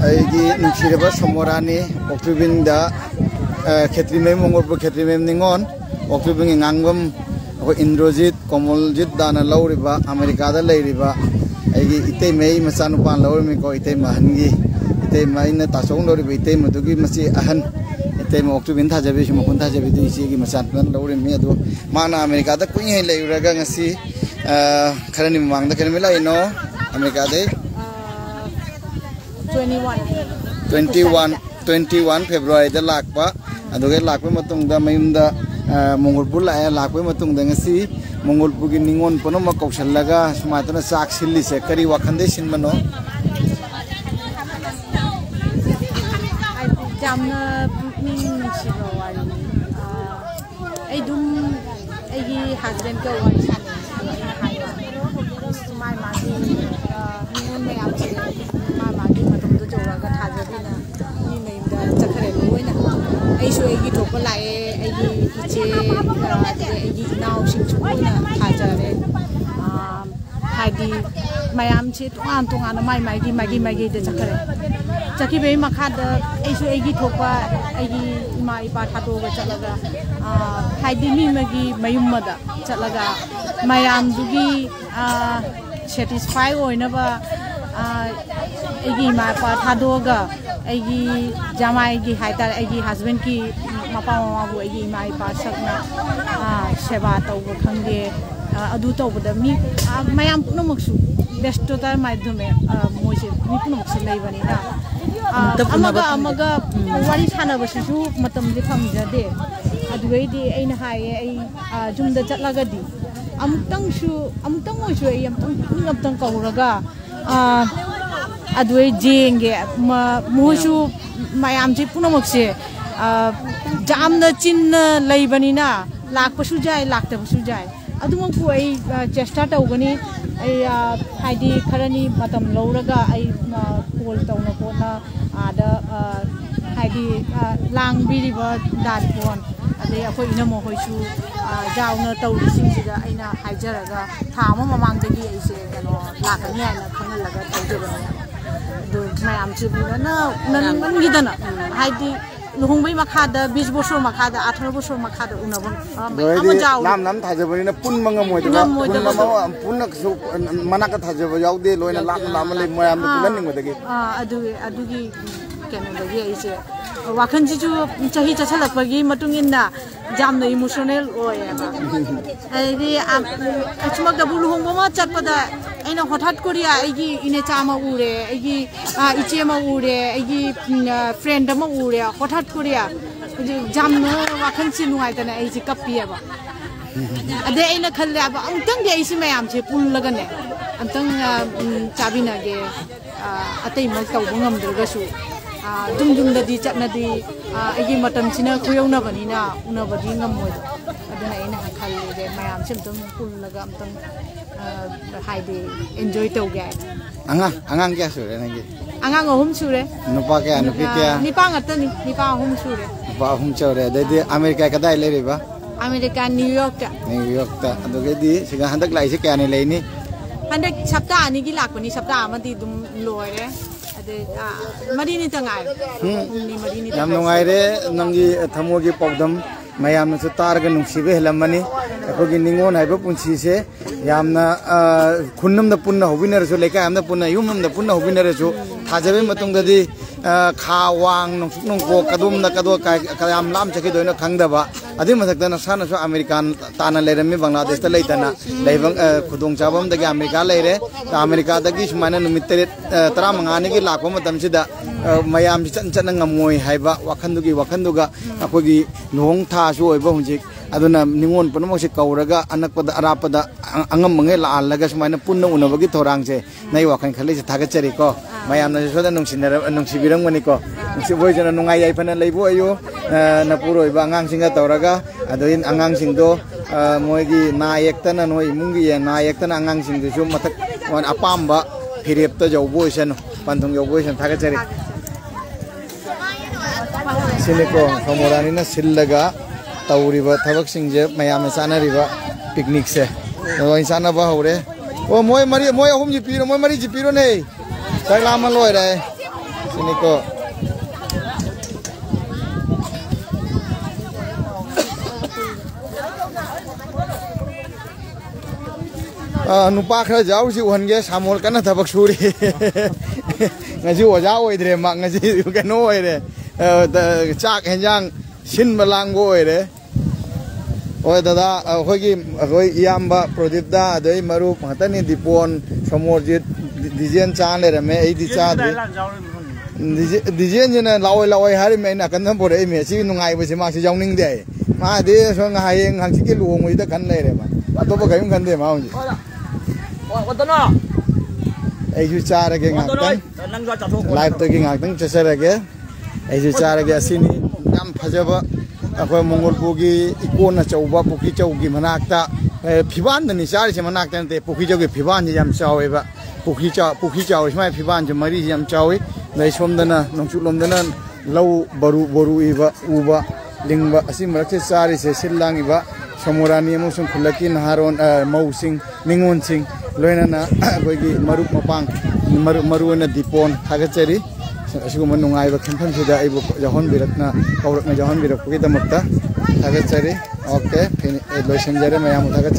ꯑꯩꯒꯤ ꯅꯨꯡꯁꯤꯔꯕ ꯁꯣꯃꯣꯔꯥꯅꯤ ꯑꯣꯛꯇꯨꯕꯤꯡꯗ ꯈꯦꯇ꯭ꯔꯤꯃꯌꯨꯝ ꯃꯣꯡꯒꯣꯜꯄꯨꯔ ꯈꯦꯇ꯭ꯔꯤꯃꯌꯨꯝ ꯅꯤꯉꯣꯟ ꯑꯣꯛꯇꯨꯕꯤꯡꯒꯤ ꯉꯥꯡꯕꯝ ꯑꯩꯈꯣꯏ ꯏꯟꯗ꯭ꯔꯣꯖꯤꯠ ꯀꯣꯃꯣꯜꯖꯤꯠ ꯗꯥꯅ ꯂꯧꯔꯤꯕ ꯑꯃꯦꯔꯤꯀꯥꯗ ꯂꯩꯔꯤꯕ ꯑꯩꯒꯤ ꯏꯇꯩꯃꯩ ꯃꯆꯥꯅꯨꯄꯥ ꯂꯧꯔꯝꯃꯤꯀꯣ ꯏꯇꯩꯃ ꯑꯍꯟꯒꯤ ꯏꯇꯩꯃ ꯑꯩꯅ ꯇꯥꯆꯧ ꯂꯧꯔꯤꯕ ꯏꯇꯩꯃꯗꯨꯒꯤ ꯃꯆꯦ ꯑꯍꯟ ꯏꯇꯩꯃ ꯑꯣꯛꯇꯨꯕꯤꯟ ꯊꯥꯖꯕꯤꯁꯨ ꯃꯈꯨꯟ ꯊꯥꯖꯕꯤꯗꯨ ꯏꯆꯦꯒꯤ ꯃꯆꯥꯅꯨꯄꯥ ꯂꯧꯔꯝꯃꯤ ꯑꯗꯨ ꯃꯥꯅ ꯑꯃꯦꯔꯤꯀꯥꯗ ꯀꯨꯏꯅ ꯂꯩꯔꯨꯔꯒ ꯉꯁꯤ ꯈꯔꯅꯤ ꯃꯃꯥꯡꯗ ꯀꯩꯅꯣ ꯂꯥꯛꯏꯅꯣ ꯑꯃꯦꯔꯤꯀꯥꯗꯩ 21 February lakpa aduge lakpa matungda mayumda Mongolpur la lakpa matungda ngasi Mongolpur gi ningon pono ma kausallaga sumatana sak silli se kari wakhande sinmano jamna putning sibawari ai dum ai gi husband ka wari sane mai ma gi ningon me am se ma gi matum do jowa ga thajabina ऐसो ऐगी ठोक लाए ऐगी इचे ऐगी नाव सिंचुना थाजरे हादी मयाम चे तोंगान तोंगान माई दे चखरे चखी बे मखाद ऐसो ऐगी ठोकवा ऐगी इमा इपा थातो ग चलगा हादी मी मगी मयुमदा चलगा मयाम दुगी satisfy होइनबा ऐगी इमा इपा थादोगा ऐगी जमाई की हाइतार ऐगी हस्बैंड की मपा ममाबु ऐगी इमा इपा सकना सेवा तौबो खंगे अदु तौबदा मी मयाम पुनमक्सु बेस्टोता माध्यमे मोइसे मी पुनमक्सु लैबनिना अमगा वारी सानबसिसु मतमजे फंगजदे अदुइदि ऐना हाये ऐ जुमदा चटलागदि अमुक्तंग मोइसु ऐ अमुक्तंग कौरगा अदुई जेंगे मोसु मयाम जे पुनमक्से जामना चिन्न लैबनिना लाकपसु जाय लाक्तबसु जाय अदुमकु ऐ चेष्टा तौगनी ऐ हाइदि खरनी मतम लौरगा ऐ कॉल तौना कोना आदा हाइदि लांगबिरिबा दानफोन अदे अखोय इनमो होइसु जावना तौरिसिंसिदा ऐना हाइजरगा थामा ममांगदगी ऐसे कनो लाकनी आइना खंगलगा तौजबना do mayam chibuna nan gidana haidi luhungbai makhada 20 bosor makhada 18 bosor makhada unabon amajaw nam thajabani pun mangamoi da punna manaka thajaba yaude loina lam le mayam pulan ningdagi adugi kenodagi aise wakhan ji ju chahi chachalakpagi matungina jamna emotional oyeba ai achmak da buluhungba ma chakpada aina hothat korea aigi ine chama ure aigi iche ma ure aigi friend ma ure hothat korea jamna wakhan chi nuai tana aigi kapiaba ade aina khalle aba amtang ge aisi mayam che pullaga ne amtang chabina ge atai mal tawbu ngamdrgasu dum da di chatna di aigi matam china khuyona banina unabadi ngamoi aduna aina khalle ge mayam chim tum pullaga amtang haide enjoy tauge angang kya sure nagi angang ahum sure nupa kya nupi kya nipa ngatani nipa ahum sure nupa ahum sure de america kadai leriba america new york ta adoge di siga handak lai se kya ne leini handak sapta ani gi lakpani sapta amadi dum loire ade marini tangai ni marini yam nongai re nangi thamogi pawdam mayam su targa nungsibe helamani akogi ningon haiba punsi se yamna khunnam da punna hobinare so leka amna punna yumam da punna hobinare so thajabe matungda di khawang nungsuk nungko kadum da kado kayam lam chaki doina khangdaba adi masakta na sana so american tana lerami bangladesh ta leitana leibang khudong chabam da america leire ta america da gi sumana numitere tara mangani gi lakwa matam sida mayam chan ngamoi haiba wakhanduga akogi lohong tha su oiba hunjik aduna ningon panamok se kauraga anakpada arapada angam mangai laalaga sumaina punna unabagi thorang se nai wakhan khali se thagachari ko mayam na soda nungsibirang mani ko nungsiboi jana nungai yai phana leibo ayo na puroi ba angang singa tauraga adoin angang singdo moigi na yektana noi mungi ya na yektana angang singdu su matak wan apamba phirepta jawbo sen panthong jawbo sen thagachari siniko somorani na sillaga तौरीबा थबक सिंजे मयाम सानरीबा picnic से ओइ सानबा हौरे ओ मोय अहुम जी पीरो मोय मरी जी पीरो नै साइलाम लोय रे sini ko nupa khara jauh si uhan ge samol kana thabak suri ngaji oja oidre mak ngaji kano oire chak henjang sin balang go oire oi dada khoi iyamba prodip da dei maru matani dipon somorjit dijen chan le rame ei di cha dijen jena lawai hari me na kan bore me si nungai ba si ma si jongning de ma de so nga hayeng hang si ke luong oi da kan le re ma to ba kai kan de ma ong ai ju cha ra ge ngak live to ge ngak tang cha ra ge ai ju cha ra ge asini yam phajaba akhoi mongolpugi ikona chauba puki chaugi manakta phiban ni chari se manakta te puki chaugi phiban ni yam chawe ba puki chaw ismai phiban je mari yam chawe dai somdana nongchulomdana lau boru iba uba lingba asi marakse chari se sillang iba samurani amusung khulaki naharon mausing ningon sing loinana akhoi marup mapang maruana dipon thagachari asigo manungai ba khampham sida ai bo jahon biratna kaurakna jahon birak pugi damakta thagachari okay loisenjare mayam thagachari